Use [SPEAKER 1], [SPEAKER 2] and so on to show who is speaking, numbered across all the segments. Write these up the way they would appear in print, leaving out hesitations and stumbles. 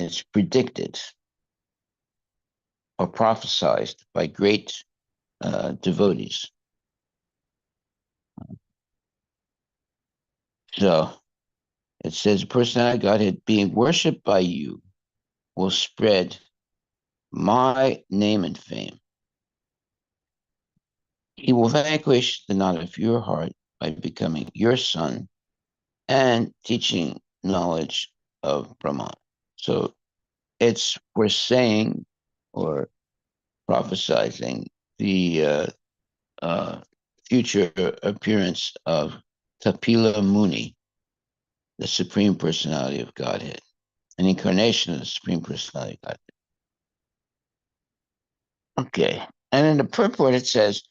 [SPEAKER 1] it's predicted or prophesied by great devotees. So it says, personality Godhead being worshipped by you will spread my name and fame. He will vanquish the knot of your heart by becoming your son and teaching knowledge of Brahman. So it's we're saying or prophesizing the future appearance of Kapila Muni, the Supreme Personality of Godhead, an incarnation of the Supreme Personality of Godhead. Okay. And in the purport, it says,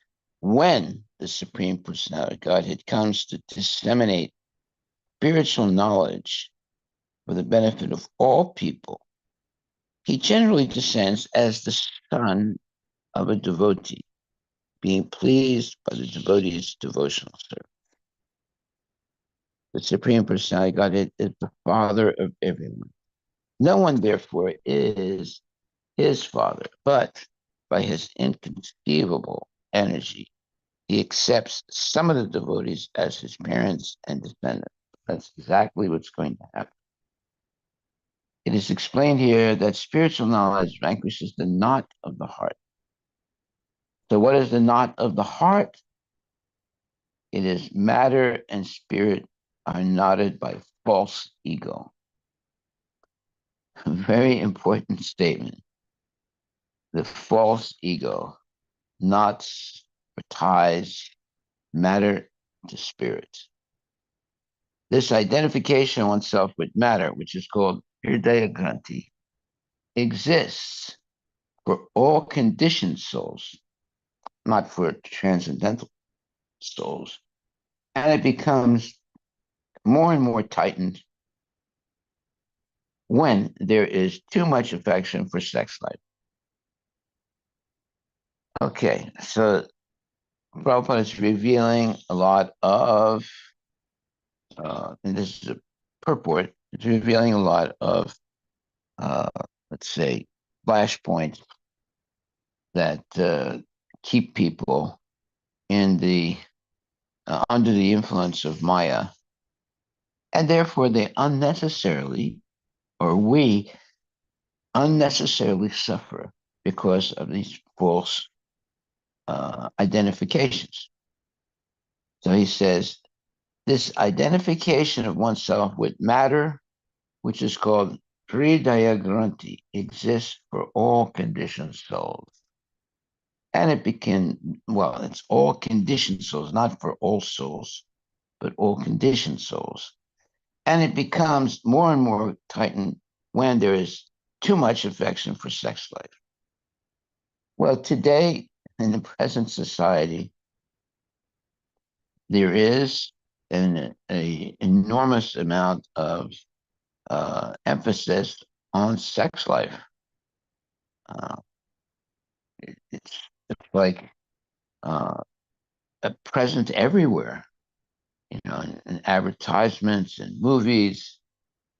[SPEAKER 1] when the Supreme Personality of Godhead comes to disseminate spiritual knowledge for the benefit of all people, he generally descends as the son of a devotee, being pleased by the devotee's devotional service. The Supreme Personality of Godhead is the father of everyone. No one, therefore, is his father, but by his inconceivable energy, he accepts some of the devotees as his parents and descendants. That's exactly what's going to happen. It is explained here that spiritual knowledge vanquishes the knot of the heart. So what is the knot of the heart? It is matter and spirit are knotted by false ego. A very important statement. The false ego knots or ties matter to spirit. This identification of oneself with matter, which is called Hridaya Granthi, exists for all conditioned souls, not for transcendental souls. And it becomes more and more tightened when there is too much affection for sex life. Okay, so Prabhupada is revealing a lot of, and this is a purport, it's revealing a lot of, let's say, flashpoints that keep people in the under the influence of Maya, and therefore they unnecessarily, or we unnecessarily suffer because of these false identifications. So he says, this identification of oneself with matter, which is called Hridaya Granthi, exists for all conditioned souls. And it became, well, it's all conditioned souls, not for all souls, but all conditioned souls. And it becomes more and more tightened when there is too much affection for sex life. Well, today, in the present society, there is an enormous amount of emphasis on sex life. It's like present everywhere, you know, in advertisements and movies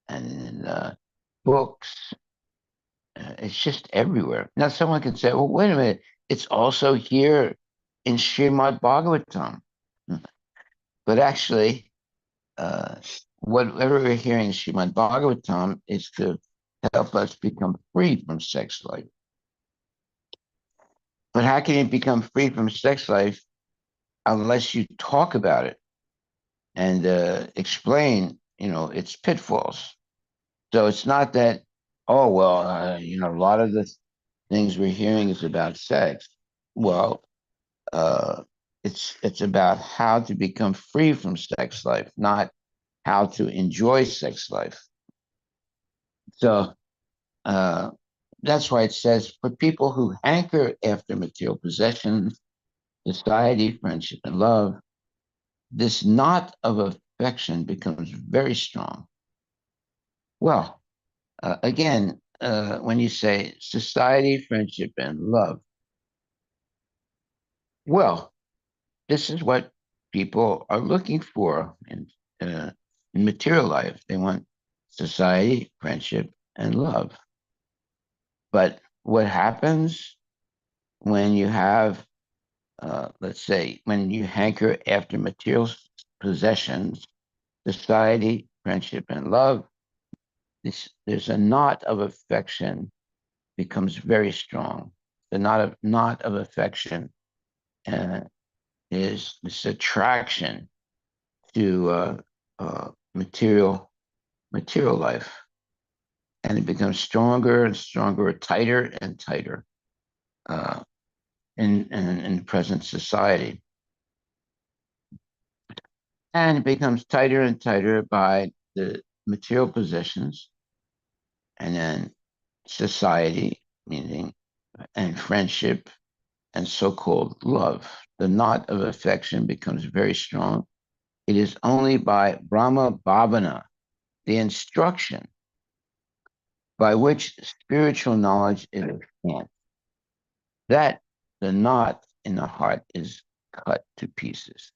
[SPEAKER 1] and in books. It's just everywhere. Now, someone can say, well, wait a minute, it's also here in Srimad Bhagavatam. But actually, whatever we're hearing in Srimad Bhagavatam is to help us become free from sex life. But how can you become free from sex life unless you talk about it and explain, you know, its pitfalls? So it's not that, oh, well, you know, a lot of the things we're hearing is about sex. Well, it's about how to become free from sex life, not how to enjoy sex life. So that's why it says for people who hanker after material possessions, society, friendship, and love, this knot of affection becomes very strong. Well, again, when you say society, friendship, and love, well, this is what people are looking for in material life. They want society, friendship, and love. But what happens when you have, let's say, when you hanker after material possessions, society, friendship, and love, there's a knot of affection becomes very strong. The knot of affection uh, is this attraction to material life, and it becomes stronger and stronger, tighter and tighter uh, in present society, and it becomes tighter and tighter by the material possessions, and then society, meaning and friendship and so-called love. The knot of affection becomes very strong. It is only by Brahma Bhavana, the instruction by which spiritual knowledge is enhanced, that the knot in the heart is cut to pieces.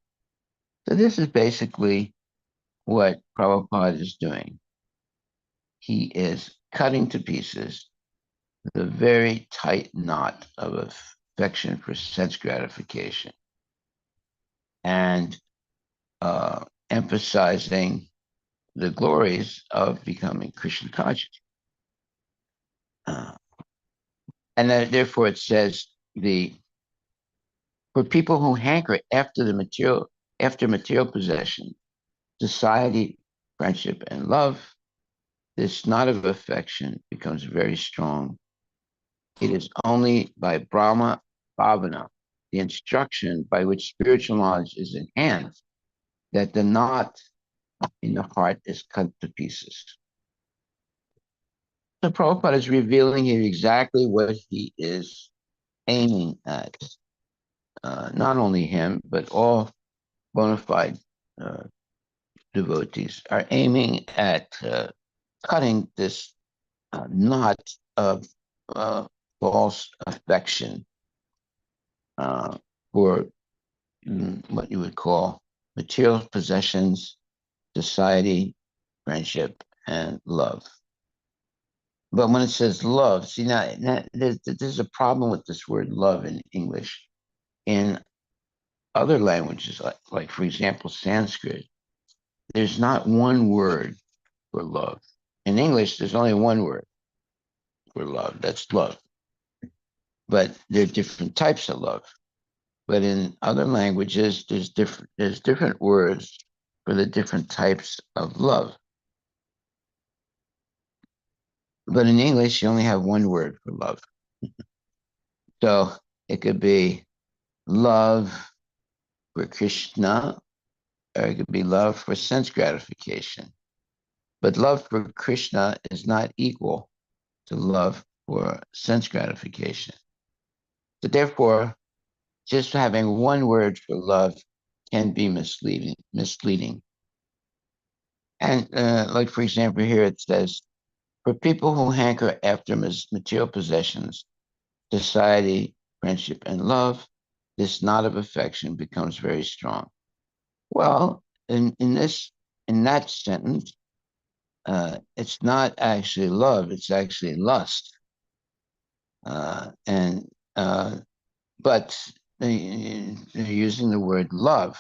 [SPEAKER 1] So this is basically what Prabhupada is doing. He is cutting to pieces the very tight knot of affection for sense gratification and emphasizing the glories of becoming Krishna conscious. Uh, and therefore it says the for people who hanker after material possession, society, friendship, and love, this knot of affection becomes very strong. It is only by Brahma Bhavana, the instruction by which spiritual knowledge is enhanced, that the knot in the heart is cut to pieces. So Prabhupada is revealing here exactly what he is aiming at. Not only him, but all bona fide uh, devotees are aiming at cutting this knot of uh, false affection uh, for what you would call material possessions, society, friendship, and love. But when it says love, see now there's a problem with this word love in English. In other languages, like for example, Sanskrit, there's not one word for love. In English, there's only one word for love. That's love. But there are different types of love. But in other languages, there's different words for the different types of love. But in English, you only have one word for love. So it could be love for Krishna, or it could be love for sense gratification. But love for Krishna is not equal to love for sense gratification. So therefore, just having one word for love can be misleading. And like for example, here it says, for people who hanker after material possessions, society, friendship, and love, this knot of affection becomes very strong. Well, in that sentence, it's not actually love; it's actually lust. And but they're using the word love,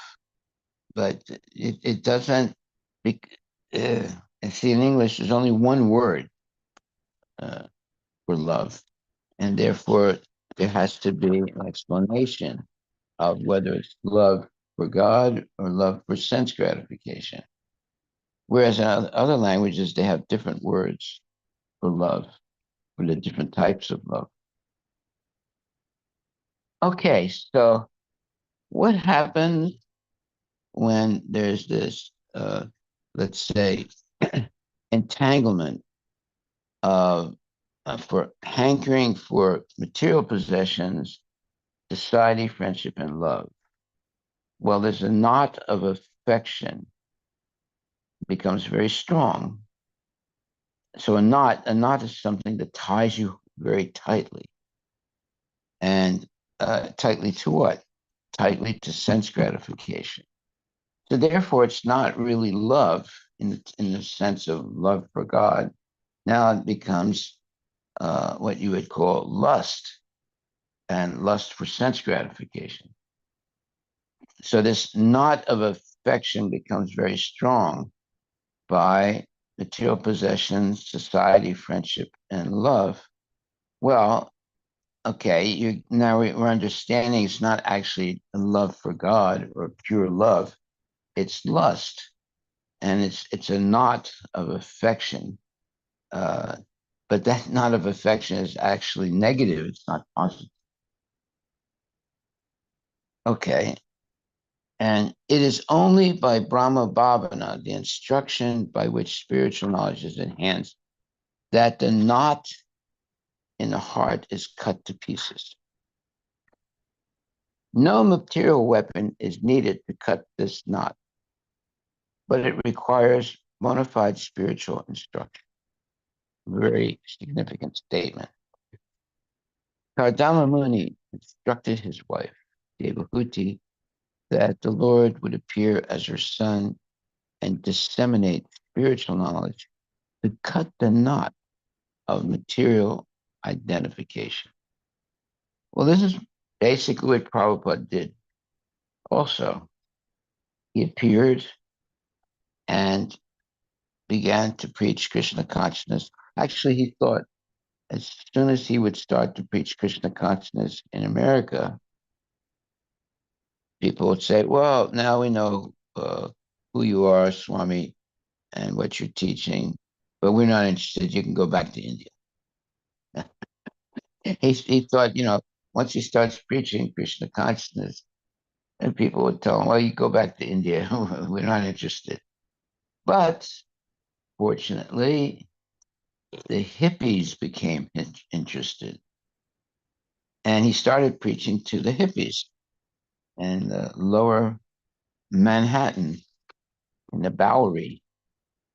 [SPEAKER 1] but it doesn't. Uh, see, in English, there's only one word uh, for love, and therefore there has to be an explanation of whether it's love for God or love for sense gratification. Whereas in other languages, they have different words for love, for the different types of love. Okay, so what happens when there's this, let's say, entanglement of for hankering for material possessions, society, friendship, and love? Well, there's a knot of affection becomes very strong. So a knot is something that ties you very tightly, and tightly to what? Tightly to sense gratification. So therefore, it's not really love in the sense of love for God. Now it becomes what you would call lust and lust for sense gratification. So this knot of affection becomes very strong by material possessions, society, friendship, and love. Well, okay, we're understanding it's not actually a love for God or pure love. It's lust, and it's a knot of affection. Uh, but that knot of affection is actually negative. It's not positive. Okay, and it is only by Brahma Bhavana, the instruction by which spiritual knowledge is enhanced, that the knot in the heart is cut to pieces. No material weapon is needed to cut this knot, but it requires bona fide spiritual instruction. Very significant statement. Kardama Muni instructed his wife, Devahuti, that the Lord would appear as her son and disseminate spiritual knowledge to cut the knot of material identification. Well, this is basically what Prabhupada did also. He appeared and began to preach Krishna consciousness. Actually, he thought as soon as he would start to preach Krishna consciousness in America, people would say, well, now we know who you are, Swami, and what you're teaching, but we're not interested. You can go back to India. He thought, once he starts preaching Krishna consciousness, and people would tell him, well, you go back to India. We're not interested. But fortunately, the hippies became interested. And he started preaching to the hippies in the lower Manhattan, in the Bowery,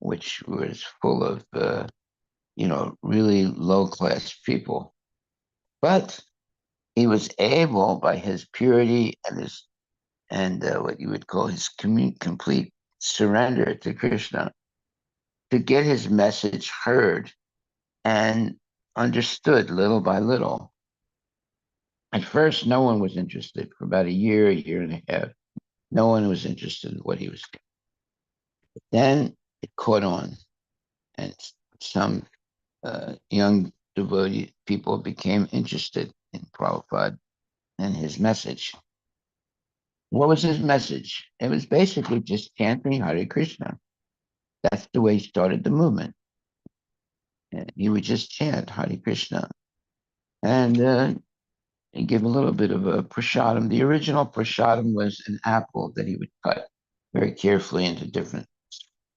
[SPEAKER 1] which was full of, really low class people. But he was able, by his purity and what you would call his complete surrender to Krishna, to get his message heard and understood little by little. At first, no one was interested. For about a year and a half, no one was interested in what he was doing. Then it caught on, and some young devotee people became interested in Prabhupada and his message. What was his message? It was basically just chanting Hare Krishna. That's the way he started the movement. And he would just chant Hare Krishna and give a little bit of a prasadam. The original prasadam was an apple that he would cut very carefully into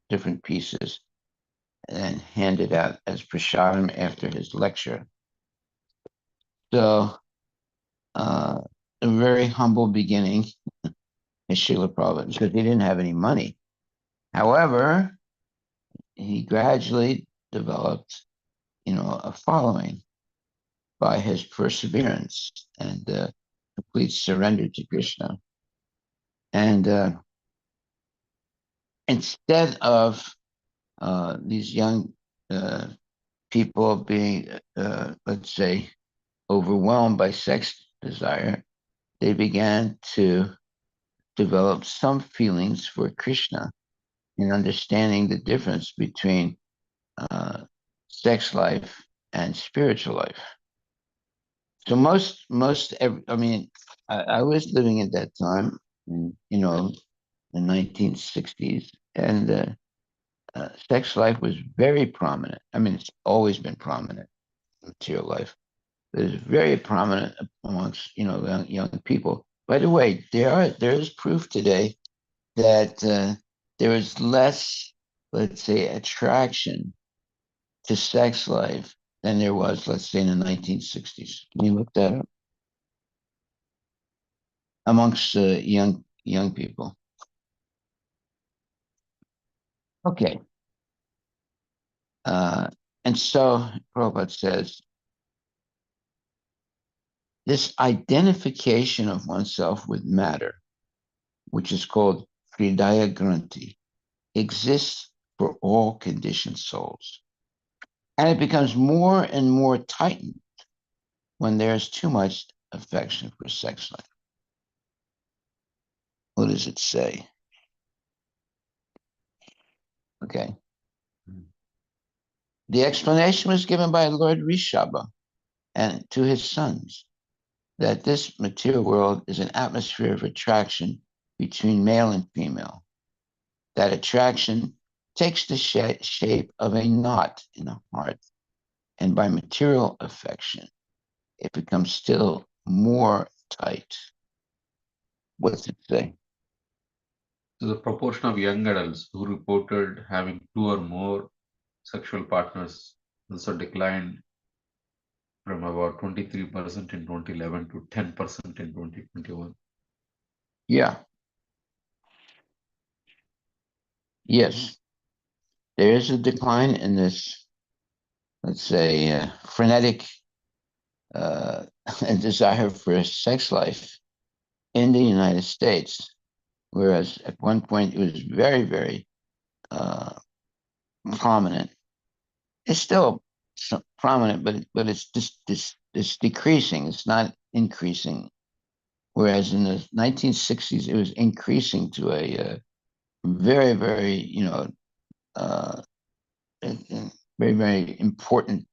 [SPEAKER 1] different pieces and hand it out as prasadam after his lecture. So, a very humble beginning in Srila Prabhupada because he didn't have any money. However, he gradually developed, a following by his perseverance and complete surrender to Krishna. And instead of these young people being, let's say, overwhelmed by sex desire, they began to develop some feelings for Krishna and understanding the difference between sex life and spiritual life. So I was living at that time, in, the 1960s, and sex life was very prominent. I mean, it's always been prominent in material life. But it's very prominent amongst, young people. By the way, there is proof today that there is less, let's say, attraction to sex life than there was, let's say, in the 1960s. Can you look that up? Amongst young people. Okay. And so Prabhupada says, this identification of oneself with matter, which is called Hridaya Granthi, exists for all conditioned souls. And it becomes more and more tightened when there's too much affection for sex life. What does it say? Okay. The explanation was given by Lord Rishabha and to his sons that this material world is an atmosphere of attraction between male and female. That attraction takes the shape of a knot in the heart, and by material affection, it becomes still more tight. What's it say?
[SPEAKER 2] So the proportion of young adults who reported having two or more sexual partners also declined from about 23% in 2011 to 10% in 2021.
[SPEAKER 1] Yeah, yes, there is a decline in this, let's say, frenetic uh, desire for a sex life in the United States, whereas at one point it was very, very uh, prominent. It's still prominent, but it's just it's decreasing. It's not increasing. Whereas in the 1960s, it was increasing to a very, very, uh, very, very important,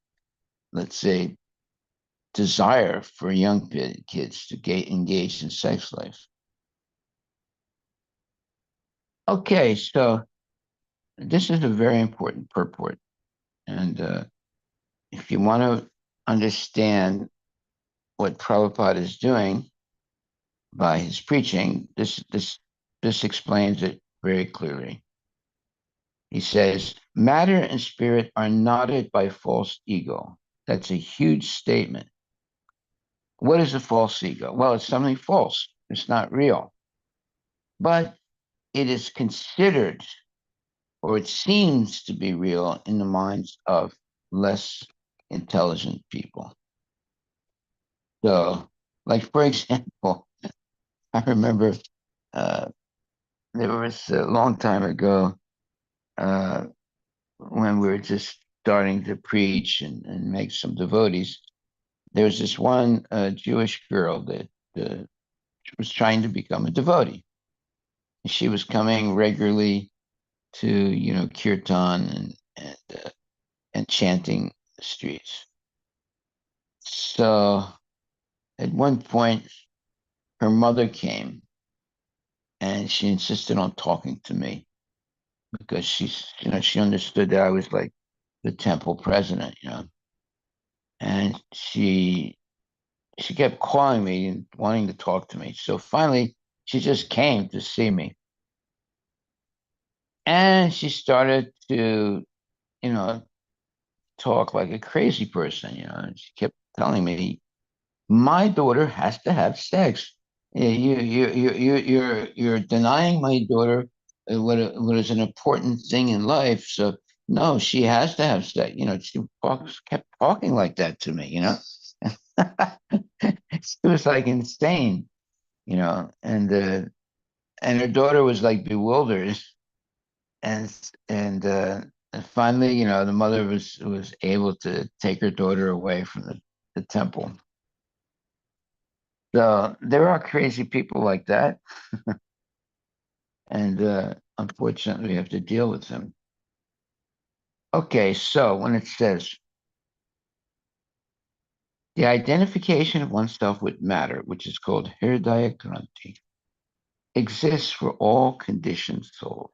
[SPEAKER 1] let's say, desire for young kids to get engaged in sex life. Okay, so this is a very important purport. And if you want to understand what Prabhupada is doing by his preaching, this explains it very clearly. He says, matter and spirit are knotted by false ego. That's a huge statement. What is a false ego? Well, it's something false. It's not real. But it is considered, or it seems to be real in the minds of less intelligent people. So, like, for example, I remember uh, there was a long time ago uh, when we were just starting to preach and make some devotees. There was this one Jewish girl that was trying to become a devotee. She was coming regularly to, kirtan and chanting the streets. So at one point, her mother came and she insisted on talking to me because she understood that I was like the temple president. And she kept calling me and wanting to talk to me. So finally, she just came to see me. And she started to, you know, talk like a crazy person. And she kept telling me, my daughter has to have sex. You're denying my daughter what is an important thing in life. So no, she has to have sex. She kept talking like that to me. It was like insane, and her daughter was like bewildered, and and finally, the mother was able to take her daughter away from the temple. So there are crazy people like that, and unfortunately, we have to deal with them. Okay, so when it says the identification of oneself with matter, which is called Hridaya Granthi, exists for all conditioned souls,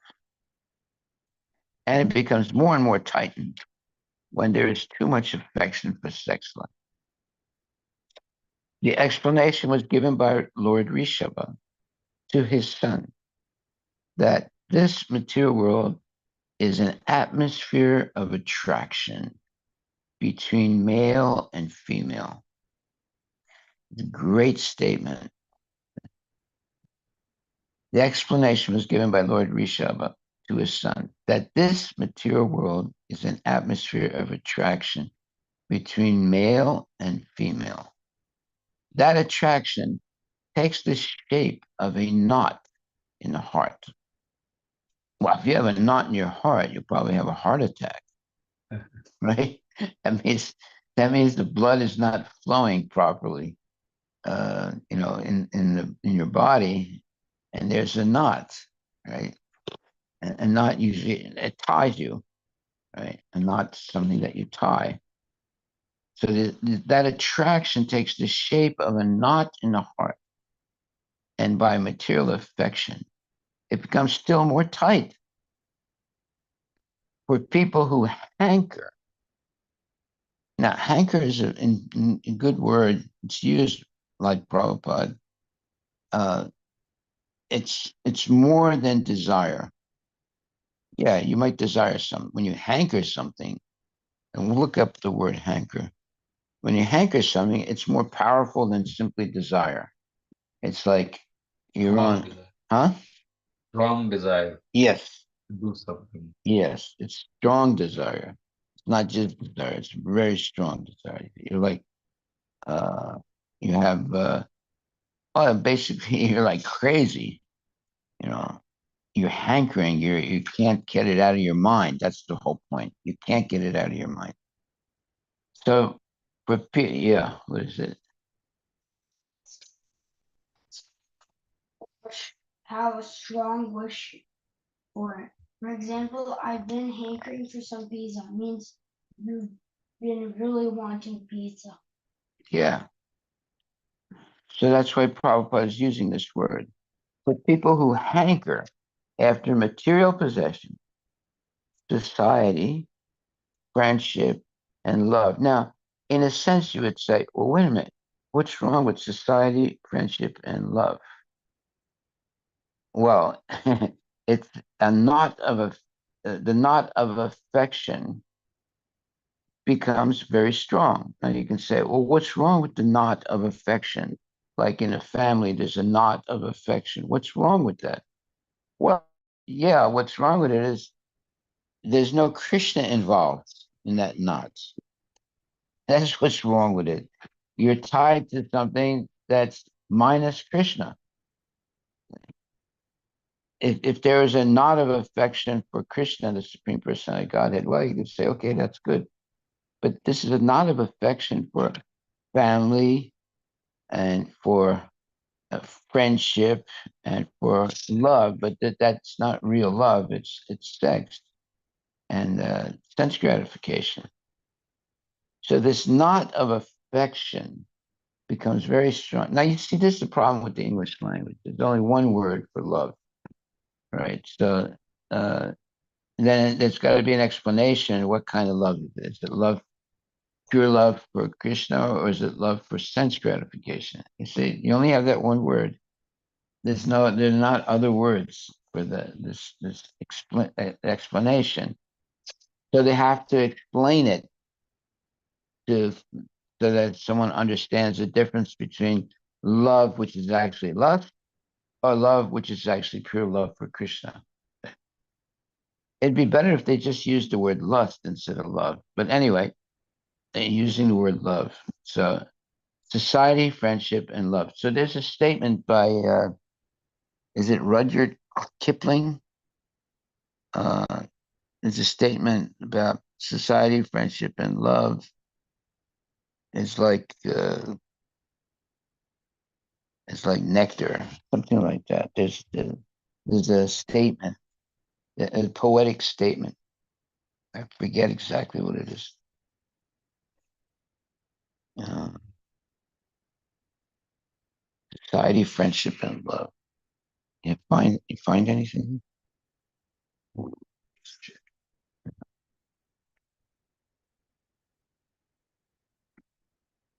[SPEAKER 1] and it becomes more and more tightened when there is too much affection for sex life. The explanation was given by Lord Rishabha to his son that this material world is an atmosphere of attraction between male and female. It's a great statement. The explanation was given by Lord Rishabha to his son that this material world is an atmosphere of attraction between male and female. That attraction takes the shape of a knot in the heart. Well, if you have a knot in your heart, you'll probably have a heart attack. right? That means that means the blood is not flowing properly, in your body, and there's a knot, right? A knot usually it ties you, right? A knot's something that you tie. So that attraction takes the shape of a knot in the heart, and by material affection, it becomes still more tight for people who hanker. Now, hanker is a good word. It's used like Prabhupada. Uh, it's more than desire. Yeah, you might desire something. When you hanker something, and we'll look up the word hanker. When you hanker something, it's more powerful than simply desire. It's like you're
[SPEAKER 2] Strong
[SPEAKER 1] on,
[SPEAKER 2] desire.
[SPEAKER 1] huh?
[SPEAKER 2] Strong desire
[SPEAKER 1] Yes,
[SPEAKER 2] to do something.
[SPEAKER 1] yes. It's strong desire. It's not just desire. It's very strong desire. You're like, uh, you have, basically, you're like crazy. You know, you're hankering. You can't get it out of your mind. That's the whole point. You can't get it out of your mind. So, yeah, what is it?
[SPEAKER 3] Have a strong wish for it. For example, I've been hankering for some pizza. Means you've been really wanting pizza.
[SPEAKER 1] Yeah. So that's why Prabhupada is using this word. For people who hanker after material possession, society, friendship, and love. Now, in a sense, you would say, well, wait a minute. What's wrong with society, friendship, and love? Well, it's a knot of the knot of affection becomes very strong. Now you can say, well, what's wrong with the knot of affection? Like in a family, there's a knot of affection. What's wrong with that? Well, yeah, what's wrong with it is there's no Krishna involved in that knot. That's what's wrong with it. You're tied to something that's minus Krishna. If there is a knot of affection for Krishna, the Supreme Personality of Godhead, well, you could say, okay, that's good. But this is a knot of affection for family and for friendship and for love, but that's not real love. It's sex and sense gratification. So this knot of affection becomes very strong. Now you see, this is the problem with the English language. There's only one word for love, right? So uh, then there's got to be an explanation. What kind of love is it? Is it love, pure love for Krishna, or is it love for sense gratification? You see, you only have that one word. There's not other words for this explanation. So they have to explain it to so that someone understands the difference between love, which is actually lust, or love, which is actually pure love for Krishna. It'd be better if they just used the word lust instead of love. But anyway, they're using the word love. So society, friendship, and love. So there's a statement by, is it Rudyard Kipling? Uh, there's a statement about society, friendship, and love. It's like nectar, something like that. There's a statement, a poetic statement. I forget exactly what it is. Uh, Society, friendship, and love. You find anything?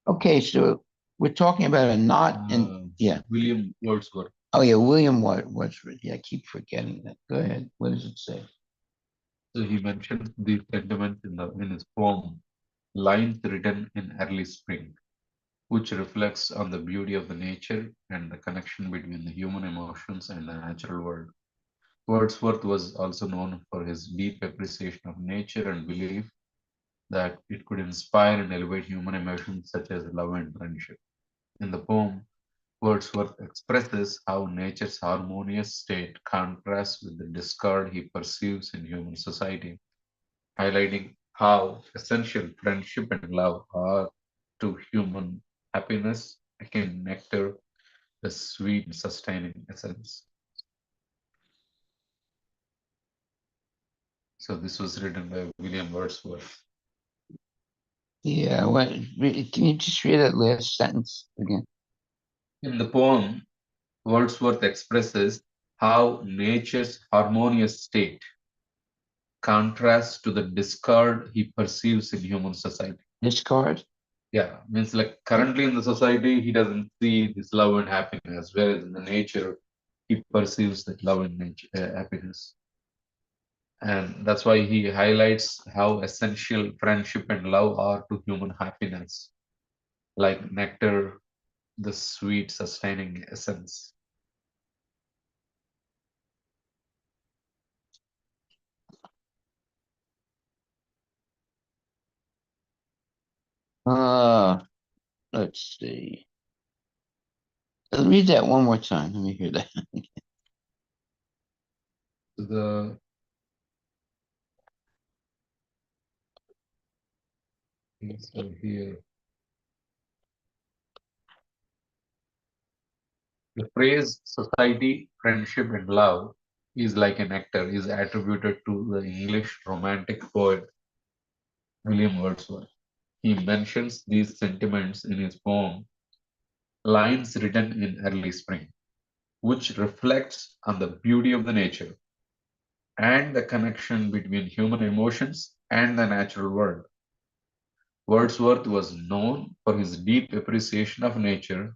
[SPEAKER 1] Okay, so we're talking about a knot in, yeah.
[SPEAKER 2] William Wordsworth.
[SPEAKER 1] Oh yeah, William Wordsworth. Yeah, I keep forgetting that. Go ahead. What does it say?
[SPEAKER 2] So he mentions these sentiments in his poem, Lines Written in Early Spring, which reflects on the beauty of the nature and the connection between the human emotions and the natural world. Wordsworth was also known for his deep appreciation of nature and belief that it could inspire and elevate human emotions such as love and friendship. In the poem, Wordsworth expresses how nature's harmonious state contrasts with the discord he perceives in human society, highlighting how essential friendship and love are to human happiness, akin nectar, the sweet, sustaining essence. So this was written by William Wordsworth.
[SPEAKER 1] Yeah. What? Can you just read that last sentence again?
[SPEAKER 2] In the poem, Wordsworth expresses how nature's harmonious state contrasts to the discord he perceives in human society.
[SPEAKER 1] Discard.
[SPEAKER 2] Yeah, means like currently in the society, he doesn't see this love and happiness, whereas in the nature, he perceives that love and nature, happiness. And that's why he highlights how essential friendship and love are to human happiness, like nectar, the sweet, sustaining essence.
[SPEAKER 1] Uh, let's see. Read that one more time. Let me hear that.
[SPEAKER 2] The so here the phrase society, friendship, and love is like a nectar is attributed to the English romantic poet William Wordsworth. He mentions these sentiments in his poem Lines Written in Early Spring, which reflects on the beauty of the nature and the connection between human emotions and the natural world. Wordsworth was known for his deep appreciation of nature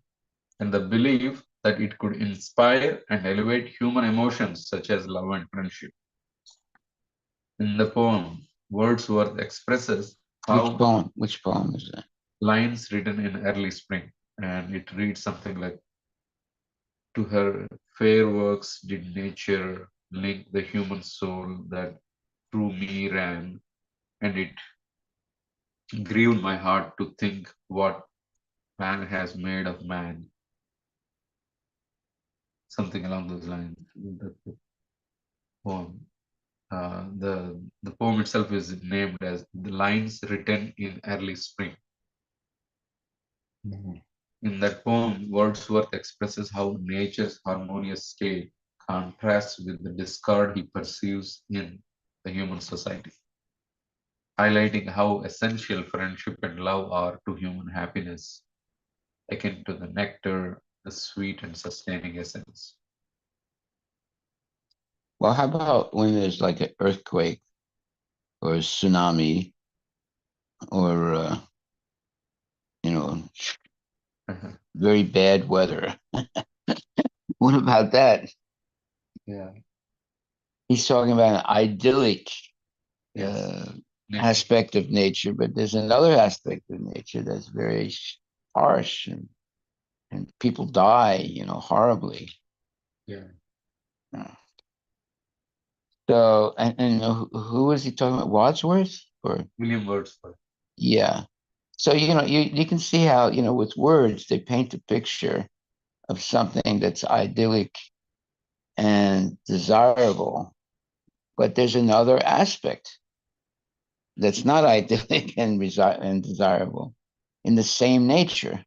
[SPEAKER 2] and the belief that it could inspire and elevate human emotions such as love and friendship. In the poem, Wordsworth expresses
[SPEAKER 1] Which
[SPEAKER 2] how
[SPEAKER 1] poem? Which poem is that?
[SPEAKER 2] lines written in early spring, and it reads something like, to her fair works did nature link the human soul that through me ran, and it grieved my heart to think what man has made of man. Something along those lines. That's the poem. The poem itself is named as the lines written in early spring. Mhm. In that poem, Wordsworth expresses how nature's harmonious state contrasts with the discord he perceives in the human society, highlighting how essential friendship and love are to human happiness, akin to the nectar, the sweet and sustaining essence.
[SPEAKER 1] Well, how about when there's like an earthquake or a tsunami or you know very bad weather? What about that?
[SPEAKER 2] Yeah.
[SPEAKER 1] He's talking about an idyllic
[SPEAKER 2] Yes.
[SPEAKER 1] aspect of nature, but there's another aspect of nature that's very harsh and people die, horribly.
[SPEAKER 2] Yeah.
[SPEAKER 1] Uh, So, and who was he talking about? Wadsworth? Or
[SPEAKER 2] William Wordsworth.
[SPEAKER 1] yeah. So, you can see how, with words, they paint a picture of something that's idyllic and desirable. But there's another aspect that's not idyllic and desirable in the same nature.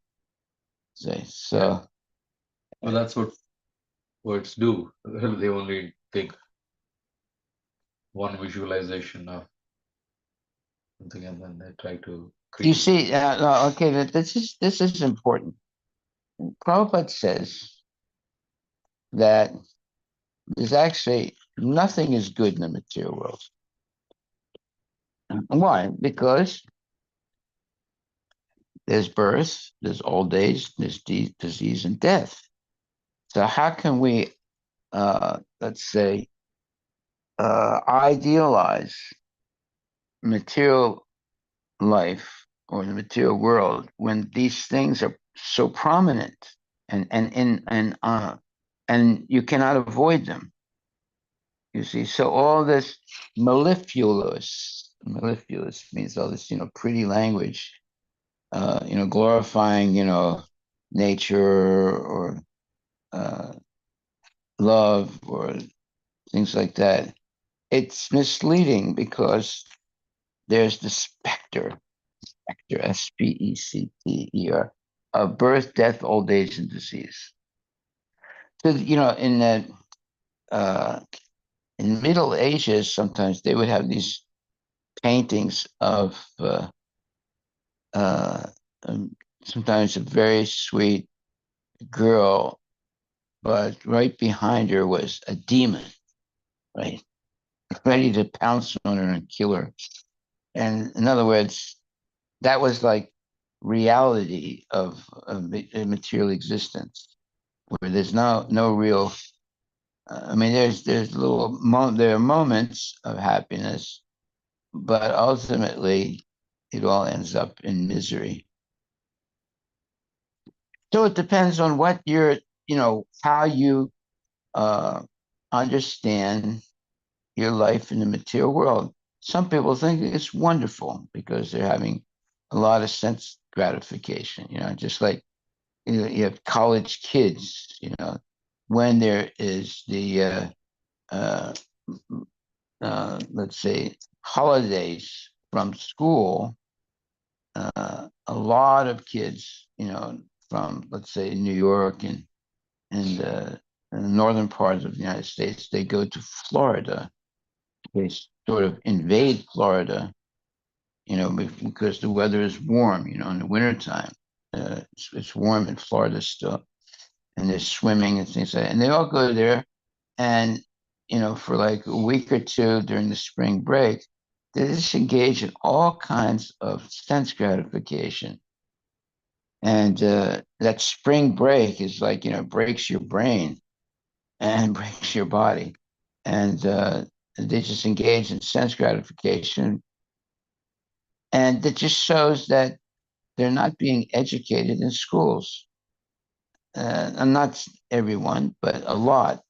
[SPEAKER 1] So,
[SPEAKER 2] Well, that's what words do. They only take one visualization of something and then they try to
[SPEAKER 1] you
[SPEAKER 2] create.
[SPEAKER 1] see, no, okay, this is important. Prabhupada says that there's actually nothing is good in the material world. Why? Because there's birth, there's old age, there's disease and death. So how can we, let's say, idealize material life or the material world when these things are so prominent and you cannot avoid them? You see, so all this mellifluous means all this, pretty language, glorifying, nature or uh, love or things like that. It's misleading because there's the specter, specter, of birth, death, old age, and disease. So in the in Middle Ages, sometimes they would have these paintings of uh, sometimes a very sweet girl, but right behind her was a demon, right, ready to pounce on her and kill her. And in other words, that was like reality of material existence, where there's no real. I mean, there's there are moments of happiness, but ultimately, it all ends up in misery. So it depends on what how you uh, understand your life in the material world. Some people think it's wonderful because they're having a lot of sense gratification, just like you have college kids, when there is the uh, let's say holidays from school, a lot of kids, from let's say New York and in the northern parts of the United States, they go to Florida. They sort of invade Florida, because the weather is warm, in the wintertime. It's warm in Florida still, and they're swimming and things like that. And they all go there, and, for like a week or two during the spring break, they just engage in all kinds of sense gratification. And that spring break is like, breaks your brain and breaks your body. And they just engage in sense gratification. And it just shows that they're not being educated in schools. And not everyone, but a lot.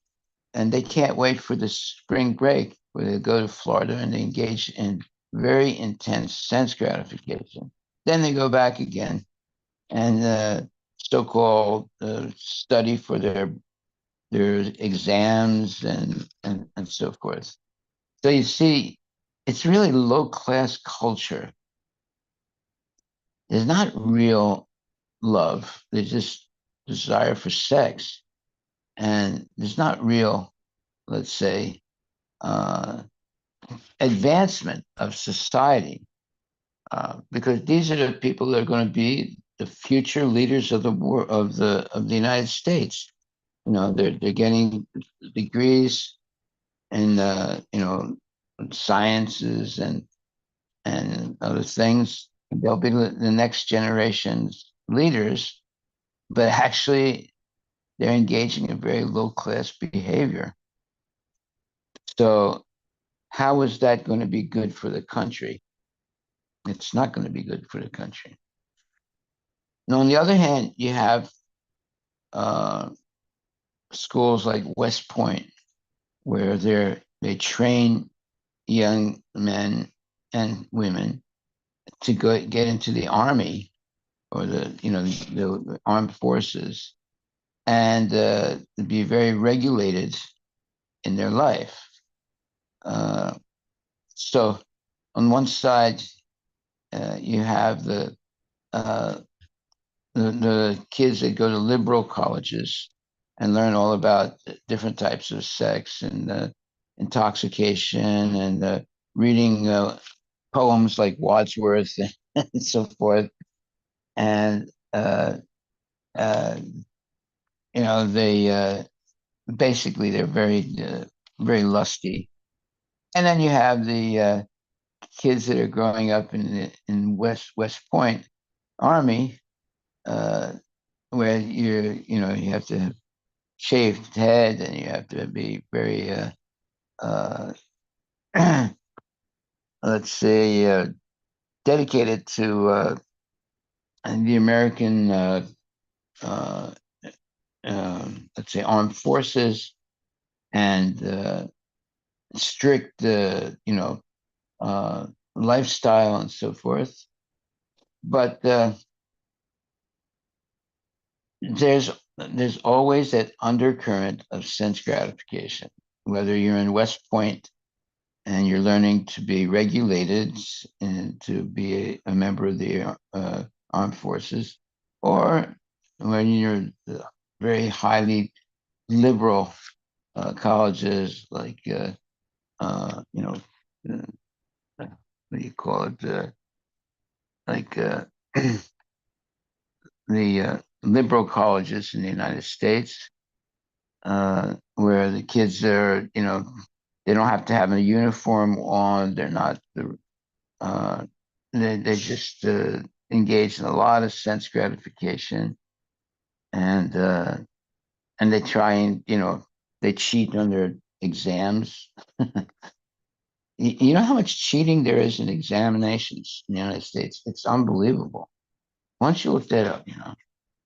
[SPEAKER 1] And they can't wait for the spring break where they go to Florida and they engage in very intense sense gratification. Then they go back again and so-called study for their exams and so forth. So you see, it's really low class culture. There's not real love. There's just desire for sex, and there's not real, let's say, uh, advancement of society, because these are the people that are going to be the future leaders of the war of the United States. They're getting degrees in sciences and other things. They'll be the next generation's leaders, but actually they're engaging in very low class behavior. So how is that going to be good for the country? It's not going to be good for the country. Now, on the other hand, you have uh, schools like West Point, where they train young men and women to get into the army or the armed forces and be very regulated in their life. So on one side, you have uh, the kids that go to liberal colleges and learn all about different types of sex and intoxication and reading poems like Wordsworth and so forth. And uh, they basically they're very lusty. And then you have the kids that are growing up in West Point Army, uh, where you have to have shaved head and you have to be very uh, let's say dedicated to the American uh, let's say armed forces and strict uh, lifestyle and so forth. But there's always that undercurrent of sense gratification, whether you're in West Point and you're learning to be regulated and to be a member of the armed forces, or when you're very highly liberal colleges like you know what do you call it like the liberal colleges in the United States, where the kids are, they don't have to have a uniform on. They're not the they just engage in a lot of sense gratification, and uh, and they try and they cheat on their exams. You know how much cheating there is in examinations in the United States? It's unbelievable. Once you look that up,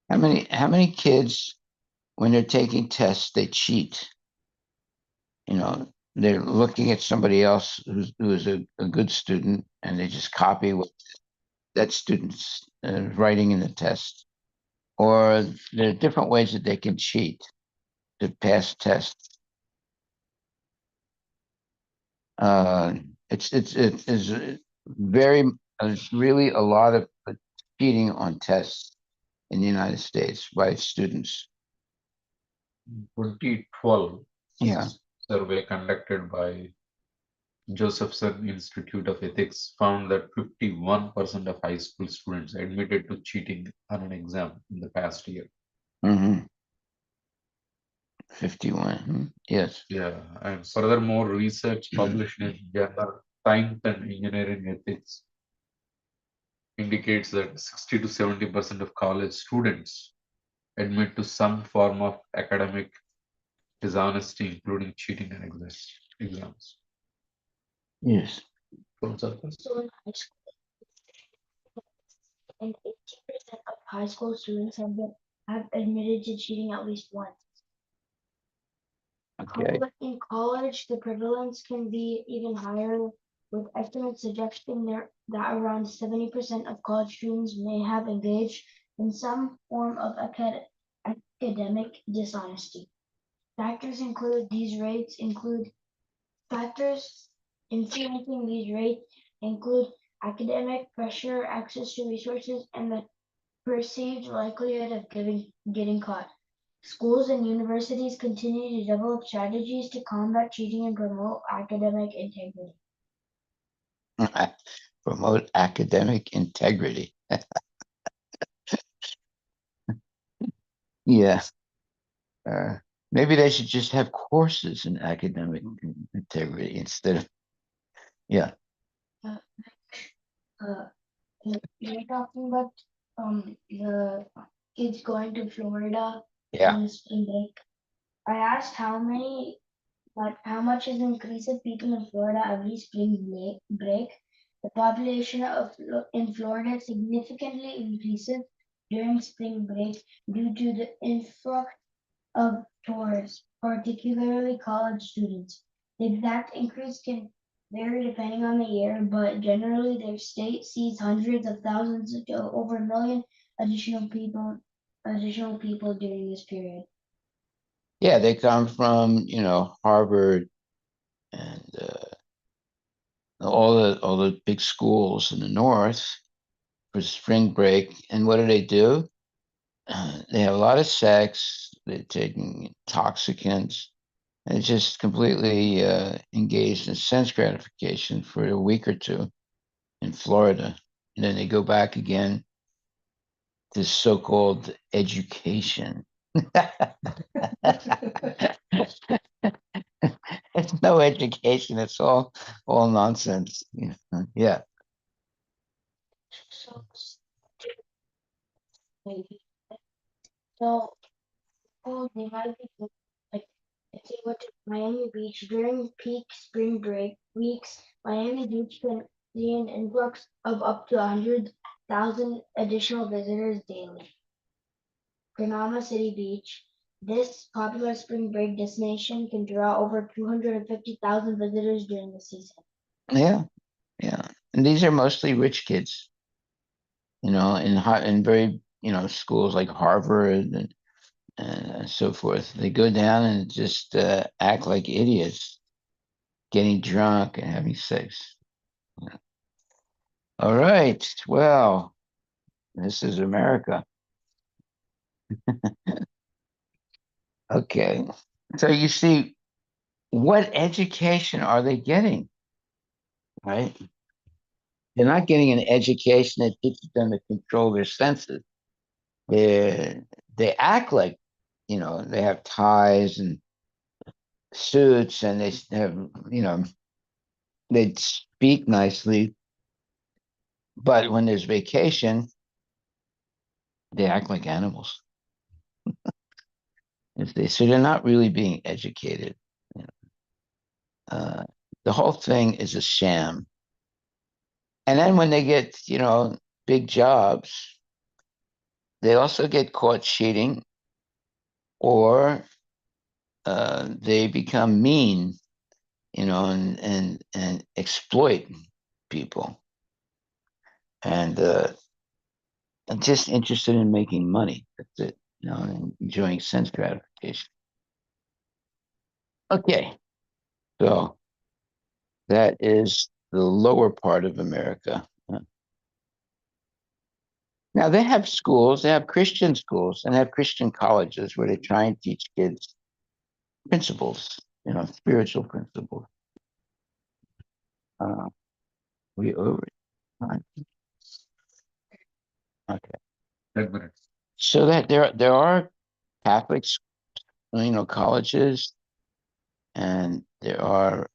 [SPEAKER 1] how many kids when they're taking tests they cheat. They're looking at somebody else who is a good student, and they just copy what that student's writing in the test. Or there are different ways that they can cheat to pass tests. Uh, it's very There's really a lot of cheating on tests in the United States by students.
[SPEAKER 2] 2012
[SPEAKER 1] Yeah.
[SPEAKER 2] survey conducted by Josephson Institute of Ethics found that 51% of high school students admitted to cheating on an exam in the past year.
[SPEAKER 1] Mm-hmm. 51. Yes.
[SPEAKER 2] Yeah, and furthermore, research published in journal Science and Engineering Ethics indicates that 60 to 70% of college students admit to some form of academic dishonesty, including cheating in exams.
[SPEAKER 1] Yes.
[SPEAKER 2] Full circle.
[SPEAKER 3] So in high school, and 18% of high school students have admitted to cheating at least once.
[SPEAKER 1] Okay.
[SPEAKER 3] But in college, the prevalence can be even higher, with estimates suggesting that around 70% of college students may have engaged in some form of academic dishonesty. Factors influencing these rates include academic pressure, access to resources, and the perceived likelihood of getting caught. Schools and universities continue to develop strategies to combat cheating and promote academic integrity.
[SPEAKER 1] Promote academic integrity. Yeah. Uh, Maybe they should just have courses in academic integrity instead of, yeah.
[SPEAKER 3] Uh, uh, you're talking about the kids going to Florida
[SPEAKER 1] Yeah.
[SPEAKER 3] on spring break. I asked how much is the increase of people in Florida every spring break. The population in Florida significantly increases during spring break due to the influx of tourists, particularly college students. The exact increase can vary depending on the year, but generally their state sees hundreds of thousands to over a million additional people during this period.
[SPEAKER 1] Yeah, they come from, Harvard and all the big schools in the north for spring break. And what do? They have a lot of sex, they're taking intoxicants, and just completely engaged in sense gratification for a week or two in Florida. And then they go back again to so-called education. It's no education. It's all nonsense. Yeah.
[SPEAKER 3] So, so oh, they might be like if they went to Miami Beach during peak spring break weeks, Miami Beach can see an influx of up to 100,000 additional visitors daily. Granama City Beach, this popular spring break destination can draw over 250,000 visitors during the season.
[SPEAKER 1] Yeah. Yeah. And these are mostly rich kids, in very, schools like Harvard and so forth. They go down and just act like idiots, getting drunk and having sex. All right. Well, this is America. Okay. So you see, what education are they getting? Right? They're not getting an education that teaches them to control their senses. They act like, they have ties and suits and they have, they speak nicely, but when there's vacation, they act like animals. So they're not really being educated. You know. The whole thing is a sham. And then when they get, big jobs, they also get caught cheating or they become mean, and exploit people. And I'm just interested in making money. That's it, and enjoying sense gratification. Okay, so that is the lower part of America. Now they have schools, they have Christian schools, and they have Christian colleges where they try and teach kids principles, spiritual principles. Uh, we over time. Okay.
[SPEAKER 2] 10 minutes.
[SPEAKER 1] So that there are Catholic, colleges, and there are,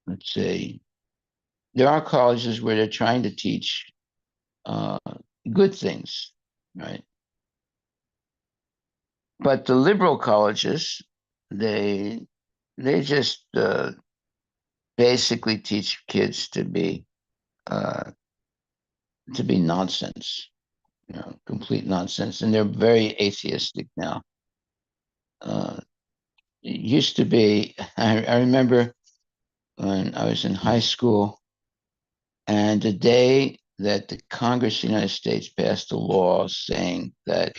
[SPEAKER 1] let's say, there are colleges where they're trying to teach uh, good things, right? But the liberal colleges, they they just basically teach kids uh, to be nonsense, complete nonsense, and they're very atheistic now. It used to be. I remember when I was in high school, and the day that the Congress of the United States passed a law saying that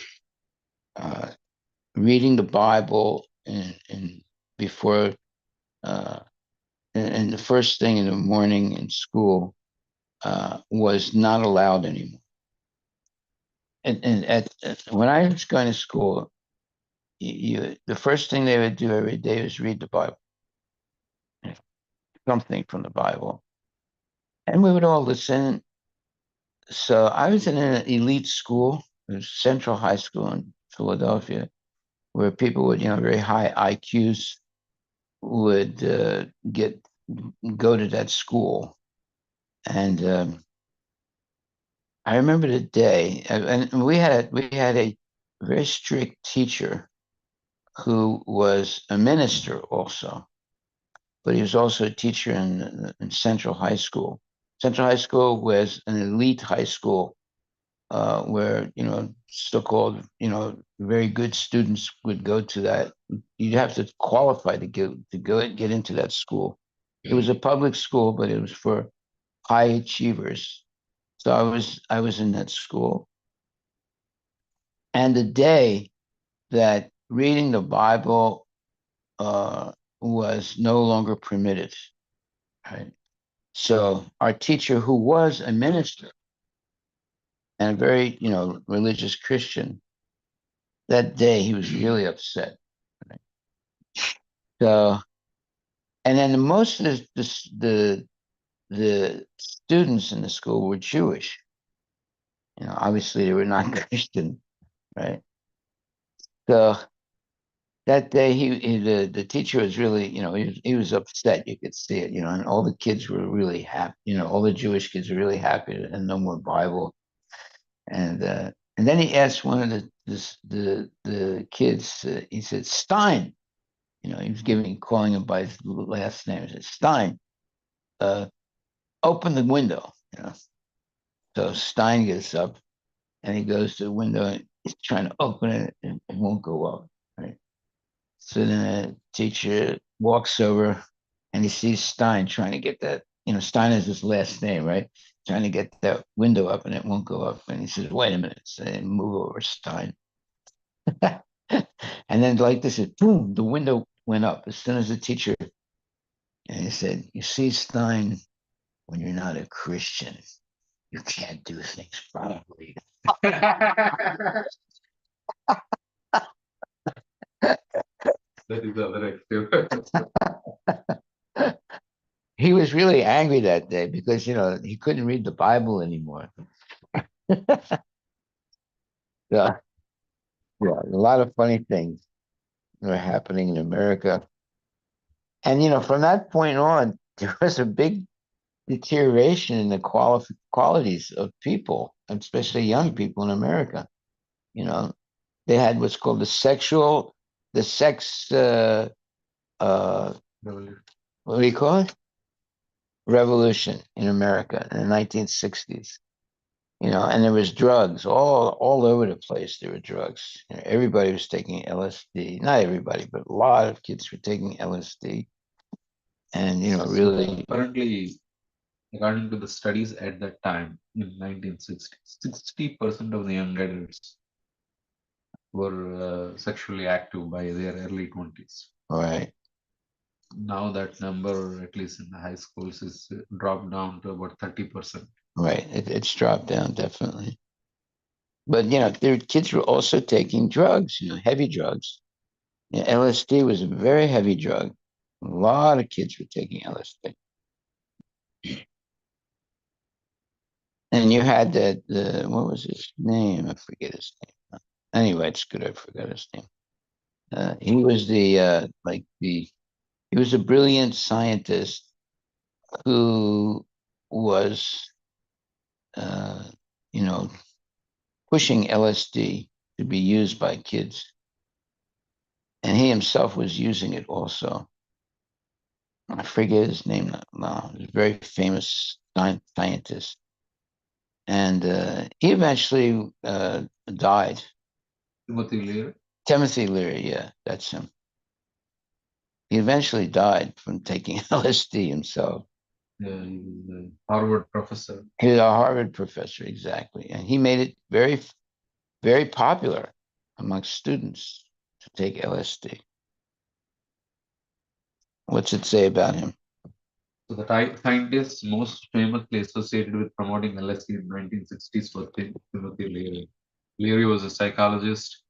[SPEAKER 1] uh, reading the Bible before uh, and the first thing in the morning in school was not allowed anymore. When I was going to school, the first thing they would do every day was read the Bible, something from the Bible, and we would all listen. So I was in an elite school, it was Central High School in Philadelphia, where people with very high IQs would get go to that school. And I remember the day, and we had a very strict teacher who was a minister also, but he was also a teacher in Central High School. Central High School was an elite high school where so-called very good students would go to that. You'd have to qualify to get into that school. It was a public school, but it was for high achievers. So I was in that school, and the day that reading the Bible was no longer permitted, right? So our teacher, who was a minister and a very religious Christian, that day he was really upset. Right? So, and then most of the students in the school were Jewish. Obviously they were not Christian, right? So that day the teacher was really he was upset. You could see it, and all the kids were really happy. All the Jewish kids were really happy and no more Bible. And then he asked one of the kids. He said Stein. He was calling him by his last name. He said Stein. Uh, Open the window. So Stein gets up and he goes to the window and he's trying to open it and it won't go up. Right. So then the teacher walks over and he sees Stein trying to get that. Stein is his last name, right? Trying to get that window up and it won't go up. And he says, "Wait a minute." So they move over Stein. And then like this is boom, the window went up as soon as the teacher, and he said, "You see, Stein, when you're not a Christian, you can't do things properly."
[SPEAKER 2] That is the other extreme.
[SPEAKER 1] He was really angry that day because he couldn't read the Bible anymore. Yeah, yeah, a lot of funny things were happening in America, and from that point on, there was a big deterioration in the qualities of people, especially young people in America. You know, they had what's called the sex, what do you call it? Revolution in America in the 1960s. And there was drugs all over the place. There were drugs. Everybody was taking LSD. Not everybody, but a lot of kids were taking LSD. And really,
[SPEAKER 2] Currently, according to the studies at that time in 1960, 60% of the young adults were sexually active by their early 20s.
[SPEAKER 1] right,
[SPEAKER 2] Now that number, at least in the high schools, is dropped down to about 30%.
[SPEAKER 1] right. It's dropped down definitely. But their kids were also taking drugs, heavy drugs. LSD was a very heavy drug. A lot of kids were taking LSD. And you had that, what was his name? I forget his name. Anyway, it's good I forgot his name. He was he was a brilliant scientist who was, uh, you know, pushing LSD to be used by kids. And he himself was using it also. I forget his name now. He's a very famous scientist. And he eventually died.
[SPEAKER 2] Timothy Leary.
[SPEAKER 1] Timothy Leary, yeah, that's him. He eventually died from taking LSD himself.
[SPEAKER 2] He was a Harvard professor.
[SPEAKER 1] He was a Harvard professor, exactly. And he made it very, very popular amongst students to take LSD. What's it say about him?
[SPEAKER 2] So the scientists most famously associated with promoting LSD in 1960s was Timothy Leary. Leary was a psychologist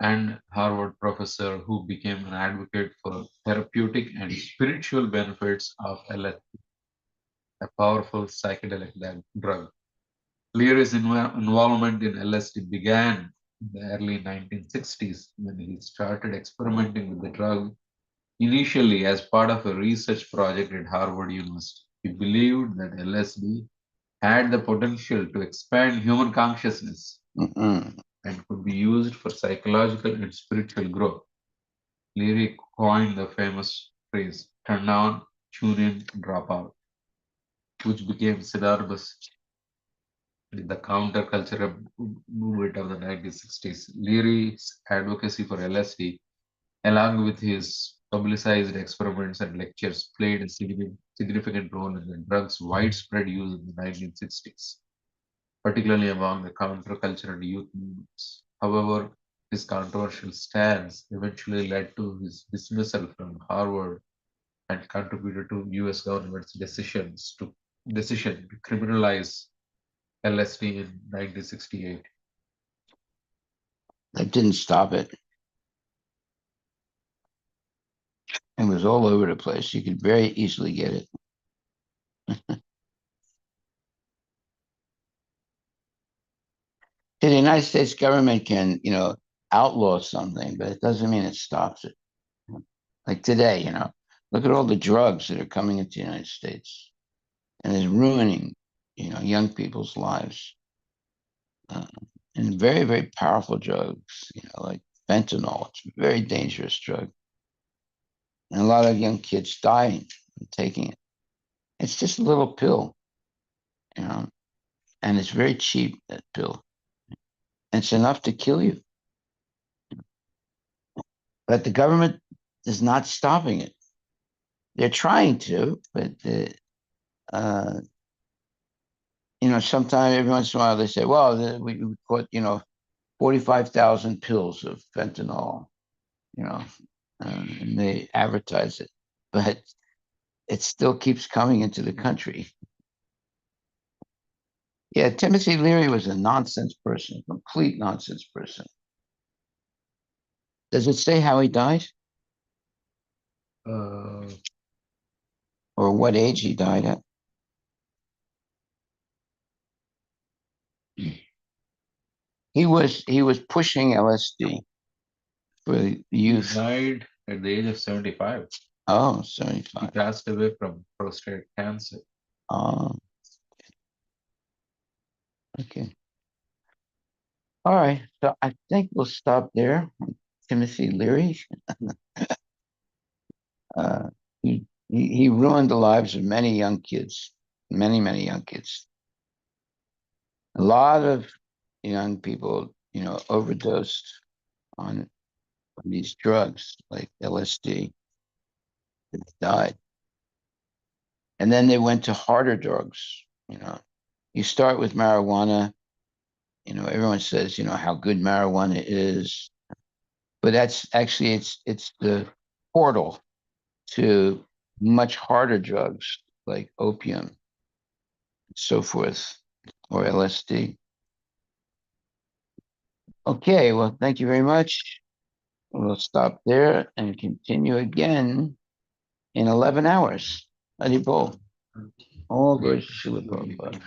[SPEAKER 2] and Harvard professor who became an advocate for therapeutic and spiritual benefits of LSD, a powerful psychedelic drug. Leary's involvement in LSD began in the early 1960s when he started experimenting with the drug initially as part of a research project at Harvard University. He believed that LSD had the potential to expand human consciousness
[SPEAKER 1] Mm-mm.
[SPEAKER 2] and could be used for psychological and spiritual growth. Leary coined the famous phrase turn on, tune in, drop out, which became synonymous with the counterculture movement of the 1960s. Leary's advocacy for LSD, along with his publicized experiments and lectures, played a significant role in the drug's widespread use in the 1960s, particularly among the counterculture and youth movements. However, his controversial stance eventually led to his dismissal from Harvard and contributed to US government's decision to criminalize LSD in 1968.
[SPEAKER 1] That didn't stop it. It was all over the place. You could very easily get it. The United States government can, outlaw something, but it doesn't mean it stops it. Like today, look at all the drugs that are coming into the United States and is ruining, young people's lives. Uh, and very, very powerful drugs, like fentanyl. It's a very dangerous drug. And a lot of young kids dying from taking it. It's just a little pill, you know, and it's very cheap, that pill. It's enough to kill you. But the government is not stopping it. They're trying to, but uh, sometimes every once in a while they say, "Well, we caught 45,000 pills of fentanyl," you know, and they advertise it, but it still keeps coming into the country. Yeah, Timothy Leary was a nonsense person, complete nonsense person. Does it say how he died
[SPEAKER 2] Uh,
[SPEAKER 1] or what age he died at? He was pushing LSD for the
[SPEAKER 2] he
[SPEAKER 1] youth.
[SPEAKER 2] died at the age of 75.
[SPEAKER 1] Oh,
[SPEAKER 2] He
[SPEAKER 1] 75.
[SPEAKER 2] passed away from prostate cancer.
[SPEAKER 1] Oh, okay. All right. So I think we'll stop there. Timothy Leary. Uh, he ruined the lives of many young kids, many young kids. A lot of young people, overdosed on these drugs like LSD. They died, and then they went to harder drugs. You start with marijuana. Everyone says how good marijuana is, but that's actually it's the portal to much harder drugs like opium and so forth, or LSD. Okay, well, thank you very much. We'll stop there and continue again in 11 hours. Haribol. All
[SPEAKER 2] Okay.
[SPEAKER 1] goes to Srila Prabhupada.